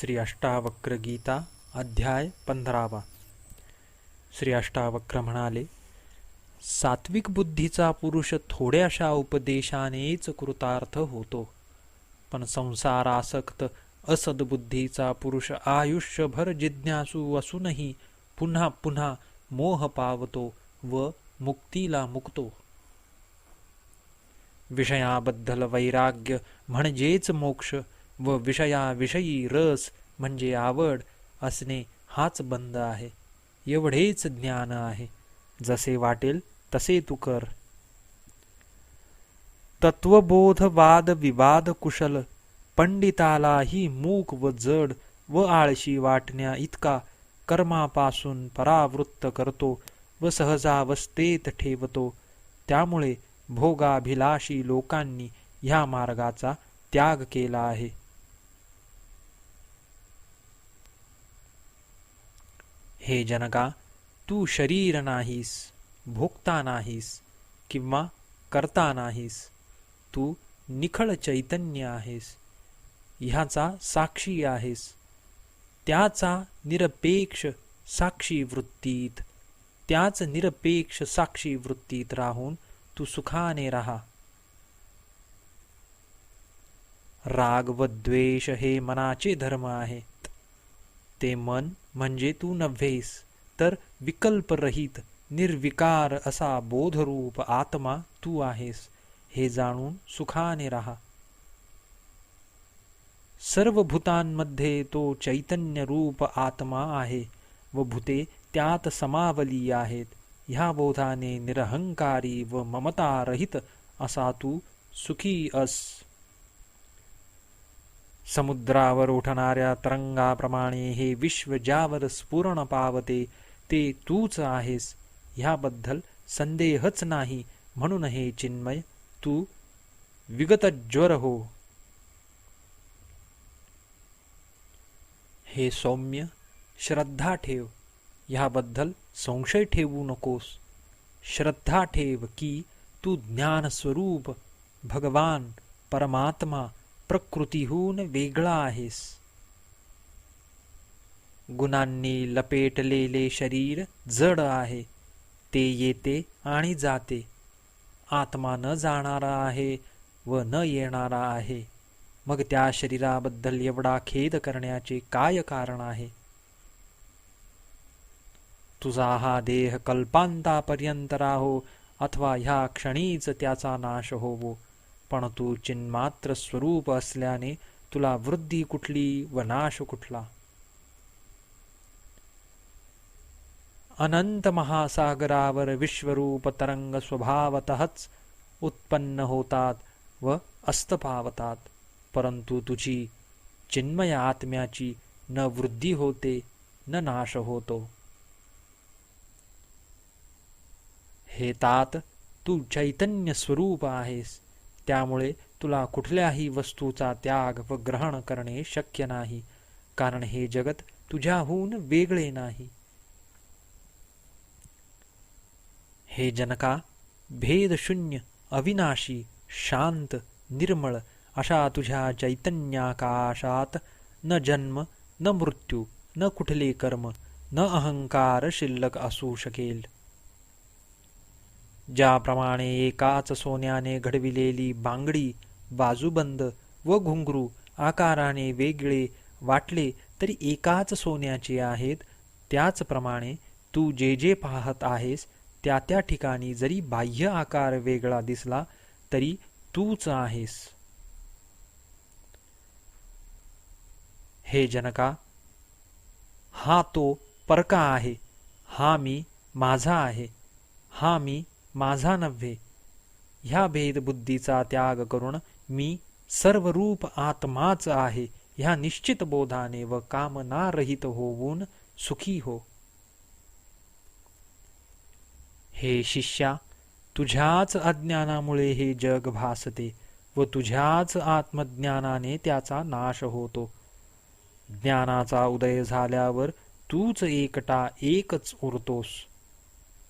श्री अष्टावक्र गीता अध्याय 15. श्री अष्टावक्र म्हणाले, सात्विक बुद्धीचा पुरुष थोड्याशा उपदेशानेच कृतार्थ होतो, पण संसारासक्त असद्बुद्धीचा पुरुष आयुष्यभर जिज्ञासू असूनही पुन्हा पुन्हा मोह पावतो व मुक्तीला मुक्तो. विषयाबद्दल वैराग्य म्हणजेच मोक्ष व विषयाविषयी रस म्हणजे आवड असणे हाच बंध आहे. एवढेच ज्ञान आहे. जसे वाटेल तसे तू कर. तत्वबोध वाद विवाद कुशल पंडितालाही मूक व जड व आळशी वाटण्या इतका कर्मापासून परावृत्त करतो व सहजावस्थेत ठेवतो. त्यामुळे भोगाभिलाषी लोकांनी ह्या मार्गाचा त्याग केला आहे. हे जनका, तू शरीर नाहीस, भोगता नाहीस किंवा करता नाहीस. तू निखळ चैतन्य आहेस, ह्याचा साक्षी आहेस. त्याच निरपेक्ष साक्षी वृत्तीत राहून तू सुखाने राहा. राग व द्वेष हे मनाचे धर्म आहेत. ते मन म्हणजे तू नव्हेस, तर विकल्परहित निर्विकार असा बोधरूप आत्मा तू आहेस. हे जाणून सुखाने राहा. सर्व भूतांमध्ये तो चैतन्य रूप आत्मा आहे व भूते त्यात समावली आहेत. ह्या बोधाने निरहंकारी व ममतारहित असा तू सुखी अस. समुद्रावर उठणाऱ्या तरंगाप्रमाणे हे विश्व ज्यावर स्फुरण पावते ते तूच आहेस, ह्याबद्दल संदेहच नाही. म्हणून हे चिन्मय, तू विगतज्वर हो. हे सौम्य, श्रद्धा ठेव. ह्याबद्दल संशय ठेवू नकोस. श्रद्धा ठेव की तू ज्ञानस्वरूप भगवान परमात्मा प्रकृतीहून वेगळा आहेस. गुणांनी लपेटलेले शरीर जड आहे. ते येते आणि जाते. आत्मा न जाणारा आहे व न येणारा आहे. मग त्या शरीराबद्दल एवढा खेद करण्याचे काय कारण आहे? तुझा हा देह कल्पांतापर्यंत राहो अथवा ह्या क्षणीच त्याचा नाश होवो, पण तू चिन्मात्र स्वरूप असल्याने तुला वृद्धी कुठली व नाश कुठला? अनंत महासागरावर विश्वरूप तरंग स्वभावतःच उत्पन्न होतात व अस्त पावतात, परंतु तुझी चिन्मय आत्म्याची न वृद्धी होते न नाश होतो. हे तात, तू चैतन्य स्वरूप आहेस. त्यामुळे तुला कुठल्याही वस्तूचा त्याग व ग्रहण करणे शक्य नाही, कारण हे जगत तुझ्याहून वेगळे नाही. हे जनका, भेदशून्य अविनाशी शांत निर्मळ अशा तुझ्या चैतन्याकाशात न जन्म न मृत्यू न कुठले कर्म न अहंकार शिल्लक असू शकेल. ज्याप्रमाणे एकाच सोन्याने घडविलेली बांगडी, बाजूबंद व घुंगरू आकाराने वेगळे वाटले तरी एकाच सोन्याचे आहेत, त्याचप्रमाणे तू जे जे पाहत आहेस त्या त्या ठिकाणी जरी बाह्य आकार वेगळा दिसला तरी तूच आहेस. हे जनका, हा तो परका आहे. हा मी माझा आहे. हा मी माझा नव्हे. ह्या भेदबुद्धीचा त्याग करून मी सर्वरूप आत्माच आहे ह्या निश्चित बोधाने व कामनारहित होऊन सुखी हो. हे शिष्या, तुझ्याच अज्ञानामुळे हे जग भासते व तुझ्याच आत्मज्ञानाने त्याचा नाश होतो. ज्ञानाचा उदय झाल्यावर तूच एकटा एकच उरतोस.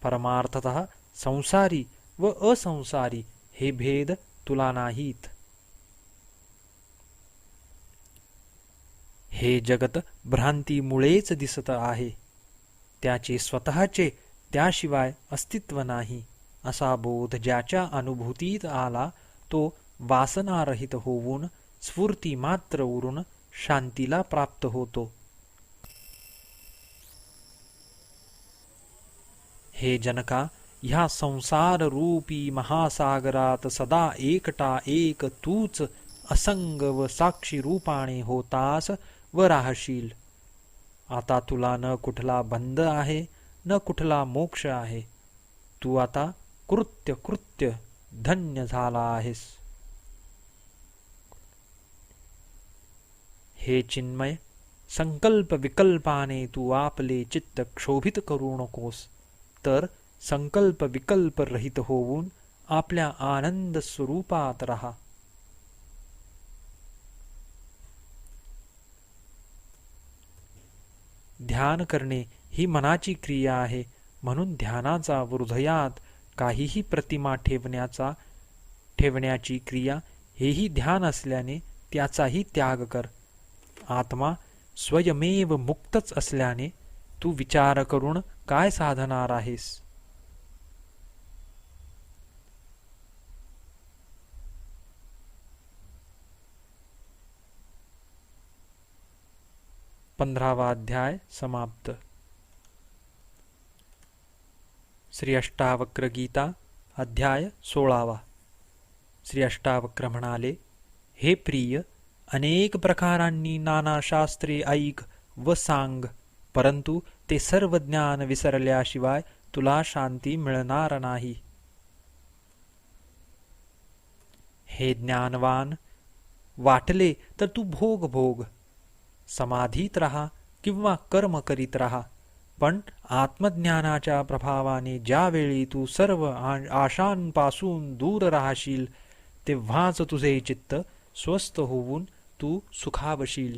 परमार्थतः संसारी व असंसारी हे भेद तुला नाहीत. हे जगत भ्रांतीमुळेच दिसत आहे, त्याचे स्वतःचे त्याशिवाय अस्तित्व नाही, असा बोध ज्याच्या अनुभूतीत आला तो वासनारहित होऊन स्फूर्ती मात्र उरून शांतीला प्राप्त होतो. हे जनका, ह्या संसाररूपी महासागरात सदा एकटा एक तूच असंग व साक्षी रूपाने होतास व राहशील. आता तुला न कुठला बंध आहे न कुठला मोक्ष आहे. तू आता कृत्य धन्य झाला आहेस. हे चिन्मय, संकल्प विकल्पाने तू आपले चित्त क्षोभित करू नकोस, तर संकल्प विकल्प रहित होऊन आपल्या आनंद स्वरूपात रहा. ध्यान करणे ही मनाची क्रिया आहे, म्हणून ध्यानाचा हृदयात काहीही प्रतिमा ठेवण्याची क्रिया हेही ध्यान असल्याने त्याचाही त्याग कर. आत्मा स्वयमेव मुक्तच असल्याने तू विचार करून काय साधणार आहेस? पंधरावा अध्याय समाप्त. श्री अष्टावक्र गीता अध्याय 16. श्री अष्टावक्र म्हणाले, हे प्रिय, अनेक प्रकारांनी नाना शास्त्रे ऐक व सांग, परंतु ते सर्व ज्ञान विसरल्याशिवाय तुला शांती मिळणार नाही. हे ज्ञानवान, वाटले तर तू भोग, समाधीत राहा किंवा कर्म करीत राहा, पण आत्मज्ञानाच्या प्रभावाने ज्यावेळी तू सर्व आशांपासून दूर राहशील, तेव्हाच तुझे चित्त स्वस्थ होऊन तू सुखावशील.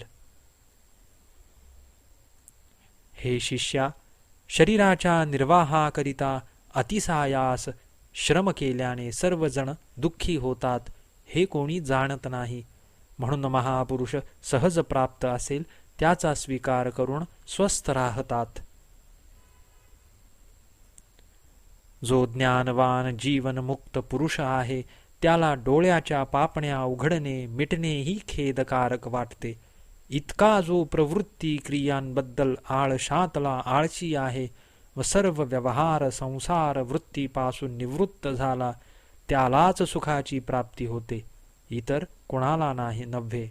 हे शिष्या, शरीराच्या निर्वाहाकरिता अतिसायास श्रम केल्याने सर्वजण दुःखी होतात, हे कोणी जाणत नाही. म्हणून महापुरुष सहज प्राप्त असेल त्याचा स्वीकार करून स्वस्थ राहतात. जो ज्ञानवान जीवनमुक्त पुरुष आहे, त्याला डोळ्याच्या पापण्या उघडणे मिटणेही खेदकारक वाटते. इतका जो प्रवृत्ती क्रियांबद्दल आळशातला आळशी आहे व सर्व व्यवहार संसार वृत्तीपासून निवृत्त झाला, त्यालाच सुखाची प्राप्ती होते, इतर कोणाला नाही नव्हे.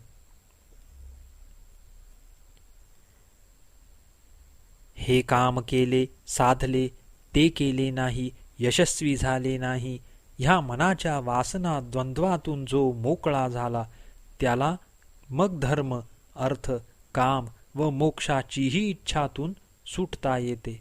हे काम केले, साधले, ते केले नाही, यशस्वी झाले नाही, ह्या मनाच्या वासना द्वंद्वातून जो मोकळा झाला, त्याला मग धर्म, अर्थ, काम व मोक्षाचीही इच्छातून सुटता येते.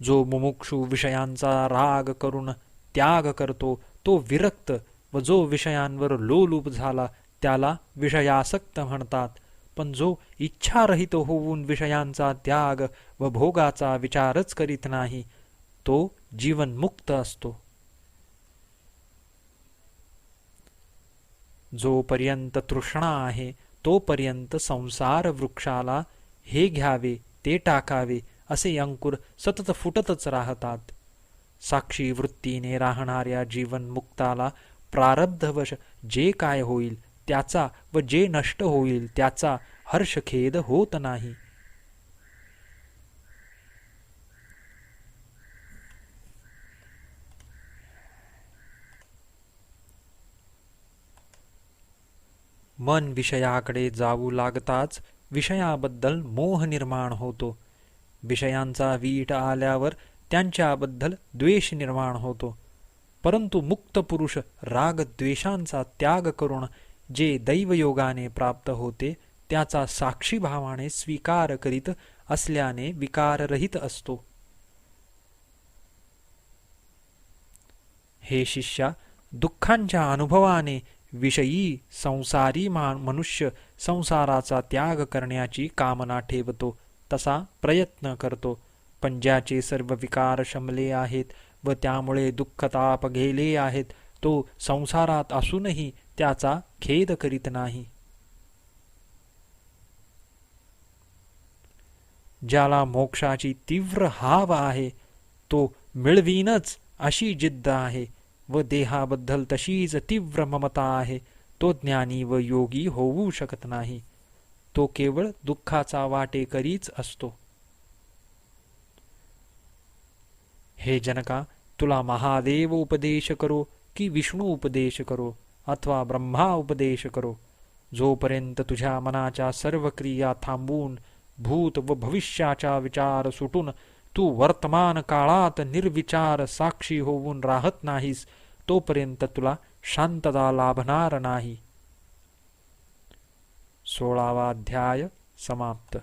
जो मुमुक्षू विषयांचा राग करून त्याग करतो तो विरक्त, व जो विषयांवर लोलूप झाला त्याला विषयासक्त म्हणतात. पण जो इच्छारहित होऊन विषयांचा त्याग व भोगाचा विचारच करीत नाही, तो जीवनमुक्त असतो. जोपर्यंत तृष्णा आहे तोपर्यंत संसार वृक्षाला हे घ्यावे ते टाकावे असे अंकुर सतत फुटतच राहतात. साक्षी वृत्तीने राहणाऱ्या जीवनमुक्ताला प्रारब्धवश जे काय होईल त्याचा व जे नष्ट होईल त्याचा हर्षखेद होत नाही. मन विषयाकडे जाऊ लागताच विषयाबद्दल मोह निर्माण होतो. विषयांचा वीट आल्यावर त्यांच्याबद्दल द्वेष निर्माण होतो. परंतु मुक्त पुरुष रागद्वेषांचा त्याग करून जे दैवयोगाने प्राप्त होते त्याचा साक्षीभावाने स्वीकार करीत असल्याने विकाररहित असतो. हे शिष्या, दुःखांच्या अनुभवाने विषयी संसारी मनुष्य संसाराचा त्याग करण्याची कामना ठेवतो, तसा प्रयत्न करतो. पण ज्याचे सर्व विकार शमले आहेत व त्यामुळे दुःखताप गेले आहेत, तो संसारात असूनही त्याचा खेद करीत नाही. ज्याला मोक्षाची तीव्र हाव आहे तो मिळवीनच अशी जिद्द आहे व देहाबद्दल तशीच तीव्र ममता आहे तो ज्ञानी व योगी होऊ शकत नाही. तो केवळ दुःखाचा वाटेकरीच असतो. हे जनका, तुला महादेव उपदेश करो की विष्णू उपदेश करो अथवा ब्रह्मा उपदेश करो, जोपर्यंत तुझ्या मनाच्या सर्व क्रिया थांबून भूत व भविष्याचा विचार सुटून तू वर्तमान काळात निर्विचार साक्षी होऊन राहत नाहीस, तोपर्यंत तुला शांतता लाभणार नाही. 16वा अध्याय समाप्त.